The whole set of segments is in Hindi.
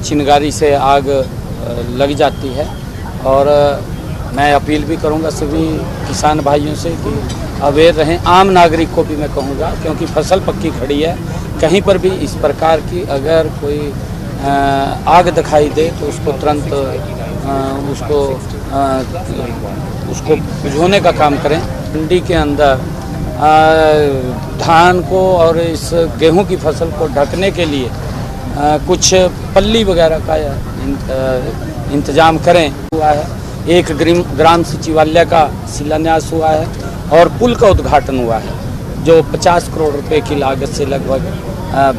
चिंगारी से आग लग जाती है। और मैं अपील भी करूंगा सभी किसान भाइयों से कि अवेयर रहें। आम नागरिक को भी मैं कहूँगा, क्योंकि फसल पक्की खड़ी है, कहीं पर भी इस प्रकार की अगर कोई आग दिखाई दे तो उसको तुरंत उसको बुझाने का काम करें। मंडी के अंदर धान को और इस गेहूं की फसल को ढकने के लिए कुछ पल्ली वगैरह का इंतजाम करें हुआ है। एक ग्राम सचिवालय का शिलान्यास हुआ है और पुल का उद्घाटन हुआ है, जो 50 करोड़ रुपए की लागत से लगभग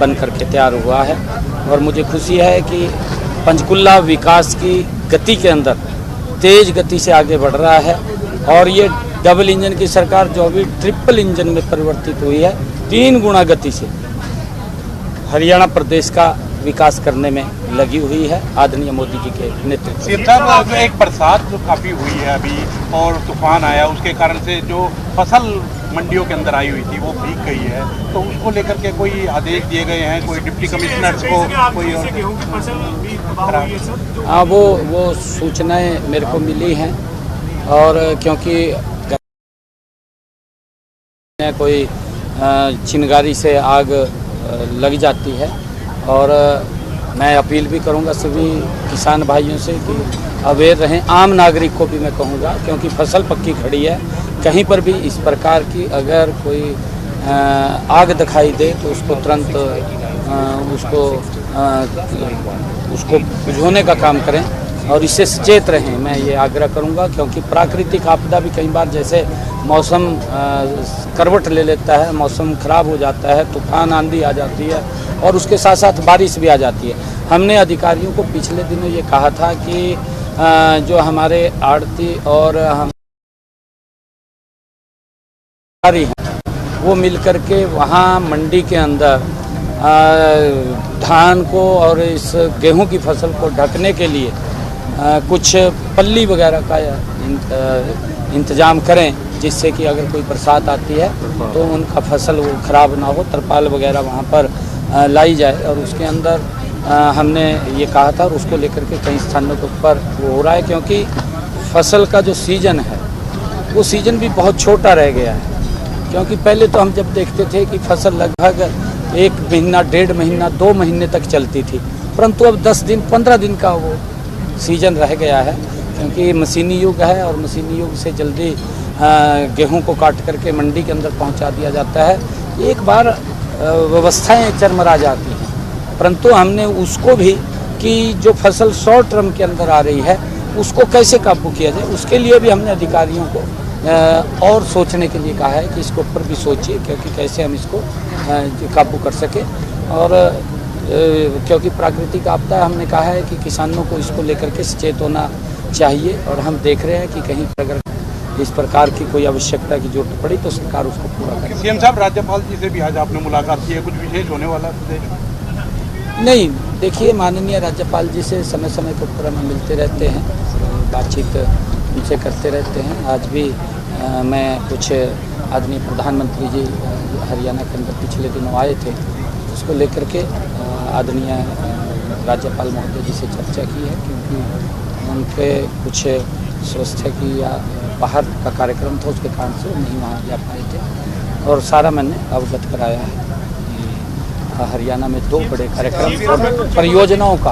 बन करके तैयार हुआ है। और मुझे खुशी है कि पंचकुला विकास की गति के अंदर तेज गति से आगे बढ़ रहा है और ये डबल इंजन की सरकार जो अभी ट्रिपल इंजन में परिवर्तित हुई है, 3 गुना गति से हरियाणा प्रदेश का विकास करने में लगी हुई है आदरणीय मोदी जी के नेतृत्व में। साहब, एक बरसात जो काफ़ी हुई है अभी और तूफान आया, उसके कारण से जो फसल मंडियों के अंदर आई हुई थी वो भीग गई है, तो उसको लेकर के कोई आदेश दिए गए हैं, कोई डिप्टी कमिश्नर्स को कोई गेहूं की फसल भी तबाह हुई है सर? हाँ, वो सूचनाएं मेरे को मिली हैं और क्योंकि कोई चिंगारी से आग लग जाती है। और मैं अपील भी करूंगा सभी किसान भाइयों से कि अवेयर रहें। आम नागरिक को भी मैं कहूँगा, क्योंकि फसल पक्की खड़ी है, कहीं पर भी इस प्रकार की अगर कोई आग दिखाई दे तो उसको तुरंत उसको बुझाने का काम करें और इससे सचेत रहें। मैं ये आग्रह करूंगा, क्योंकि प्राकृतिक आपदा भी कई बार जैसे मौसम करवट ले लेता है, मौसम खराब हो जाता है, तूफान आंधी आ जाती है और उसके साथ साथ बारिश भी आ जाती है। हमने अधिकारियों को पिछले दिनों ये कहा था कि जो हमारे आड़ती और हम हैं वो मिलकर के वहाँ मंडी के अंदर धान को और इस गेहूं की फसल को ढकने के लिए कुछ पल्ली वगैरह का इंतजाम करें, जिससे कि अगर कोई बरसात आती है तो उनका फसल वो खराब ना हो। तरपाल वगैरह वहाँ पर लाई जाए और उसके अंदर हमने ये कहा था और उसको लेकर के कई स्थानों के ऊपर वो हो रहा है, क्योंकि फसल का जो सीजन है वो सीजन भी बहुत छोटा रह गया है। क्योंकि पहले तो हम जब देखते थे कि फसल लगभग 1 महीना, 1.5 महीना, 2 महीने तक चलती थी, परंतु अब 10 दिन, 15 दिन का वो सीजन रह गया है, क्योंकि मशीनी युग है और मशीनी युग से जल्दी गेहूं को काट करके मंडी के अंदर पहुंचा दिया जाता है। एक बार व्यवस्थाएं चरमरा जाती हैं, परंतु हमने उसको भी कि जो फसल शॉर्ट टर्म के अंदर आ रही है उसको कैसे काबू किया जाए, उसके लिए भी हमने अधिकारियों को और सोचने के लिए कहा है कि इसके ऊपर भी सोचिए, क्योंकि कैसे हम इसको काबू कर सकें। और क्योंकि प्राकृतिक आपदा हमने कहा है कि किसानों को इसको लेकर के सचेत होना चाहिए और हम देख रहे हैं कि कहीं अगर इस प्रकार की कोई आवश्यकता की जरूरत पड़ी तो सरकार उसको पूरा करे। सीएम साहब, राज्यपाल जी से भी आज आपने मुलाकात की है, कुछ विशेष होने वाला नहीं? देखिए, माननीय राज्यपाल जी से समय समय के ऊपर हम मिलते रहते हैं, बातचीत उनसे करते रहते हैं। आज भी मैं कुछ आदरणीय प्रधानमंत्री जी हरियाणा के अंदर पिछले दिनों आए थे, उसको लेकर के आदरणीय राज्यपाल महोदय जी से चर्चा की है, क्योंकि उनके कुछ स्वास्थ्य की या बाहर का कार्यक्रम था, उसके कारण से नहीं वहाँ जा पाए थे। और सारा मैंने अवगत कराया है। हरियाणा में 2 बड़े कार्यक्रम और परियोजनाओं का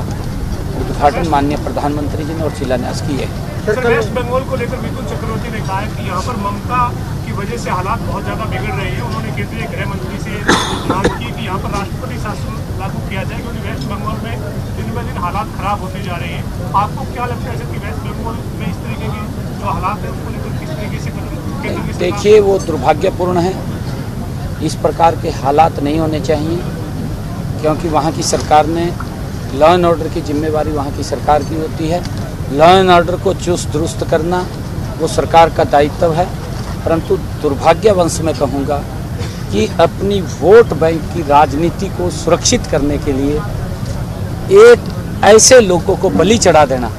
उद्घाटन माननीय प्रधानमंत्री जी ने और शिलान्यास किए हैं। वेस्ट बंगाल को लेकर विपुल चक्रवर्ती ने कहा है कि यहाँ पर ममता की वजह से हालात बहुत ज़्यादा बिगड़ रहे हैं। उन्होंने केंद्रीय गृह मंत्री से मांग की कि यहाँ पर राष्ट्रपति शासन लागू किया जाए, क्योंकि वेस्ट बंगाल में दिन ब दिन हालात खराब होते जा रहे हैं। आपको क्या लगता है सर कि वेस्ट बंगाल में इस तरीके के जो हालात है उसको लेकर किस तरीके से? देखिए, वो दुर्भाग्यपूर्ण है। इस प्रकार के हालात नहीं होने चाहिए, क्योंकि वहाँ की सरकार ने लॉ एंड ऑर्डर की जिम्मेवारी वहाँ की सरकार की होती है। लॉ एंड ऑर्डर को चुस्त दुरुस्त करना वो सरकार का दायित्व है। परंतु दुर्भाग्यवश मैं कहूँगा कि अपनी वोट बैंक की राजनीति को सुरक्षित करने के लिए एक ऐसे लोगों को बलि चढ़ा देना,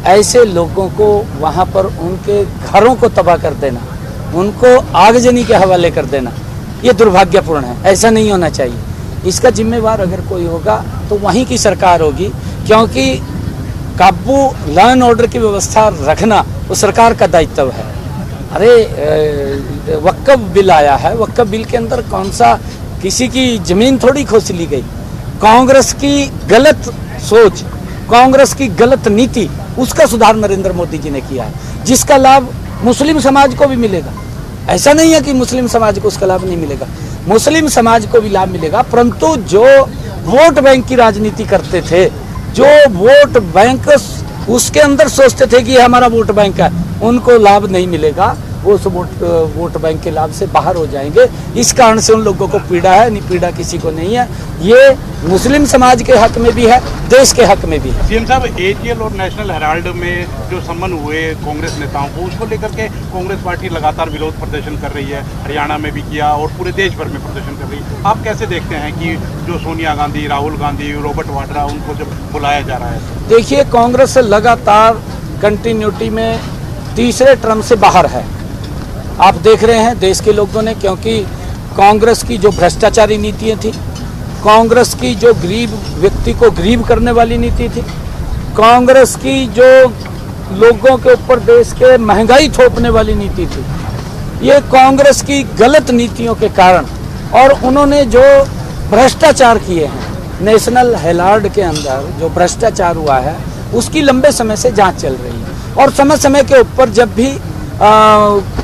ऐसे लोगों को वहाँ पर उनके घरों को तबाह कर देना, उनको आगजनी के हवाले कर देना, ये दुर्भाग्यपूर्ण है। ऐसा नहीं होना चाहिए। इसका जिम्मेवार अगर कोई होगा तो वहीं की सरकार होगी, क्योंकि काबू लॉ एंड ऑर्डर की व्यवस्था रखना वो सरकार का दायित्व है। अरे वक्फ बिल आया है, वक्फ बिल के अंदर कौन सा किसी की जमीन थोड़ी खोस ली गई। कांग्रेस की गलत सोच, कांग्रेस की गलत नीति, उसका सुधार नरेंद्र मोदी जी ने किया है, जिसका लाभ मुस्लिम समाज को भी मिलेगा। ऐसा नहीं है कि मुस्लिम समाज को उसका लाभ नहीं मिलेगा, मुस्लिम समाज को भी लाभ मिलेगा। परंतु जो वोट बैंक की राजनीति करते थे, जो वोट बैंक उसके अंदर सोचते थे कि हमारा वोट बैंक है, उनको लाभ नहीं मिलेगा। वो उस वोट बैंक के लाभ से बाहर हो जाएंगे। इस कारण से उन लोगों को पीड़ा है, नहीं पीड़ा किसी को नहीं है। ये मुस्लिम समाज के हक में भी है, देश के हक में भी है। सीएम साहब, एजीएल और नेशनल हेराल्ड में जो सम्मन हुए कांग्रेस नेताओं को, उसको लेकर के कांग्रेस पार्टी लगातार विरोध प्रदर्शन कर रही है। हरियाणा में भी किया और पूरे देश भर में प्रदर्शन कर रही है। आप कैसे देखते हैं कि जो सोनिया गांधी, राहुल गांधी, रॉबर्ट वाड्रा, उनको जब बुलाया जा रहा है? देखिए, कांग्रेस लगातार कंटिन्यूटी में तीसरे टर्म से बाहर है। आप देख रहे हैं देश के लोगों ने, क्योंकि कांग्रेस की जो भ्रष्टाचारी नीतियाँ थी, कांग्रेस की जो गरीब व्यक्ति को गरीब करने वाली नीति थी, कांग्रेस की जो लोगों के ऊपर देश के महंगाई थोपने वाली नीति थी, ये कांग्रेस की गलत नीतियों के कारण, और उन्होंने जो भ्रष्टाचार किए हैं, नेशनल हेराल्ड के अंदर जो भ्रष्टाचार हुआ है उसकी लंबे समय से जांच चल रही है। और समय समय के ऊपर जब भी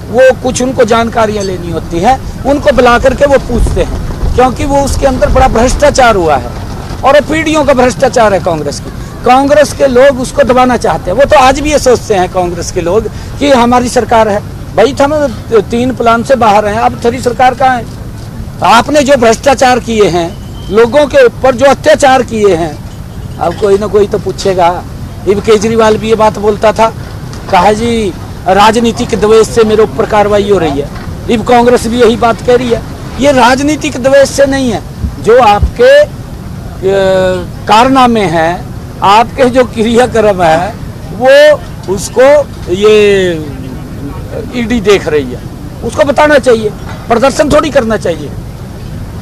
वो कुछ उनको जानकारियां लेनी होती है, उनको बुला करके वो पूछते हैं, क्योंकि वो उसके अंदर बड़ा भ्रष्टाचार हुआ है और पीढ़ियों का भ्रष्टाचार है कांग्रेस की। कांग्रेस के लोग उसको दबाना चाहते हैं। वो तो आज भी ये सोचते हैं कांग्रेस के लोग कि हमारी सरकार है। भाई हम 3 प्लान से बाहर हैं, अब 3 सरकार कहाँ है? आपने जो भ्रष्टाचार किए हैं, लोगों के ऊपर जो अत्याचार किए हैं, अब कोई ना कोई तो पूछेगा। इब केजरीवाल भी ये बात बोलता था, कहा जी राजनीतिक द्वेष से मेरे ऊपर कार्रवाई हो रही है। इब कांग्रेस भी यही बात कह रही है। ये राजनीतिक द्वेष से नहीं है, जो आपके कारनामे हैं, आपके जो क्रियाक्रम है, वो उसको ये ईडी देख रही है, उसको बताना चाहिए, प्रदर्शन थोड़ी करना चाहिए।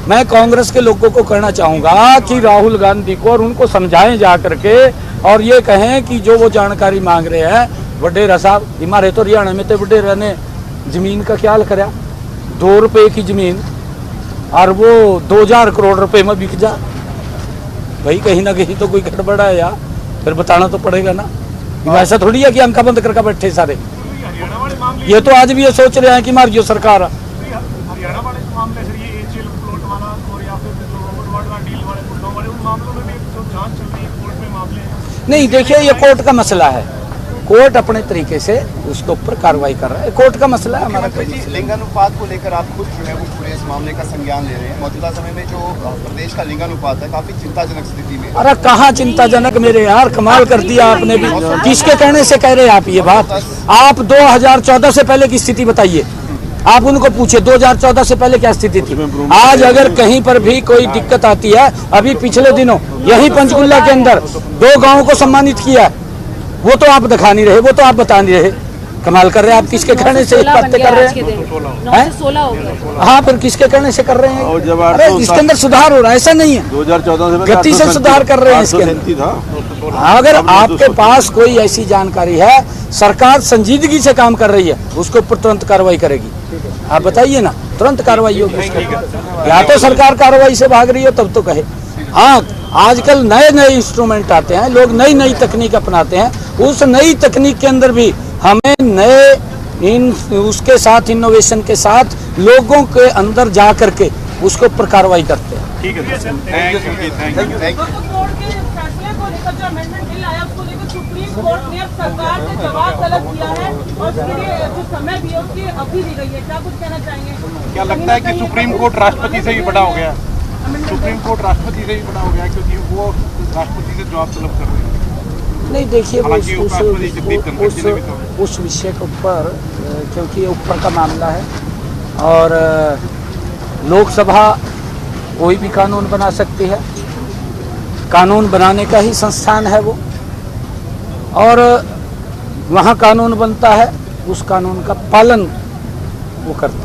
मैं कांग्रेस के लोगों को कहना चाहूँगा कि राहुल गांधी को और उनको समझाएं जा करके, और ये कहें कि जो वो जानकारी मांग रहे हैं, वडेरा साहब हमारे तो हरियाणा में तो वडेरा ने जमीन का ख्याल करा, 2 रुपये की जमीन और वो 2000 करोड़ रुपए में बिक जा। भाई कहीं ना कहीं तो कोई गड़बड़ है यार, फिर बताना तो पड़ेगा ना। ऐसा थोड़ी है कि अंका बंद करके बैठे सारे। ये तो आज भी ये सोच रहे हैं कि हमारी जो सरकार है, हरियाणा वाले मामले सर, ये एचएल प्लॉट वाला और या फिर जो रॉबर्ट वाड्रा डील वाले मुद्दों वाले, उन मामलों में भी जो जांच चल रही है, कोर्ट में मामले हैं। नहीं, देखिए ये कोर्ट का मसला है, कोर्ट अपने तरीके से उसके ऊपर कार्रवाई कर रहा है, कोर्ट का मसला है हमारा। लिंगानुपात को लेकर आप खुद जो है वो पूरे इस मामले का संज्ञान ले रहे हैं। मौजूदा समय में जो प्रदेश का लिंगानुपात है काफी चिंताजनक स्थिति में। अरे कहाँ चिंताजनक मेरे यार, कमाल कर दिया आपने भी। किसके कहने से कह रहे हैं आप ये बात? आप 2014 से पहले की स्थिति बताइए, आप उनको पूछिए 2014 से पहले क्या स्थिति थी। आज अगर कहीं पर भी कोई दिक्कत आती है, अभी पिछले दिनों यही पंचकुला के अंदर 2 गाँव को सम्मानित किया, वो तो आप दिखा नहीं रहे, वो तो आप बता नहीं रहे। कमाल कर रहे हैं आप, किसके कहने से बातें कर रहे हैं? हाँ, फिर किसके कहने से कर रहे हैं? अरे इसके अंदर सुधार हो रहा है, ऐसा नहीं है, 2014 से गति से सुधार कर रहे हैं इसके अंदर। अगर आपके पास कोई ऐसी जानकारी है, सरकार संजीदगी से काम कर रही है, उसके ऊपर तुरंत कार्रवाई करेगी। आप बताइए ना, तुरंत कार्रवाई होगी। या तो सरकार कार्रवाई से भाग रही हो तब तो कहे। हाँ, आजकल नए नए इंस्ट्रूमेंट आते हैं, लोग नई नई तकनीक अपनाते हैं, उस नई तकनीक के अंदर भी हमें नए उसके साथ इनोवेशन के साथ लोगों के अंदर जा करके उसके ऊपर कार्रवाई करते हैं। ठीक है, थैंक यू। सुप्रीम कोर्ट ने अब सरकार से जवाब तलब किया है और उसके लिए जो समय भी है उसकी अवधि दी गई है, क्या कुछ कहना चाहेंगे? क्या लगता है कि सुप्रीम कोर्ट राष्ट्रपति से भी बड़ा हो गया? सुप्रीम कोर्ट राष्ट्रपति से भी बड़ा हो गया, क्योंकि वो राष्ट्रपति से जवाब तलब कर रहे हैं। नहीं, देखिए उस विषय के ऊपर, क्योंकि ये ऊपर का मामला है और लोकसभा कोई भी कानून बना सकती है, कानून बनाने का ही संस्थान है वो, और वहाँ कानून बनता है, उस कानून का पालन वो करता है।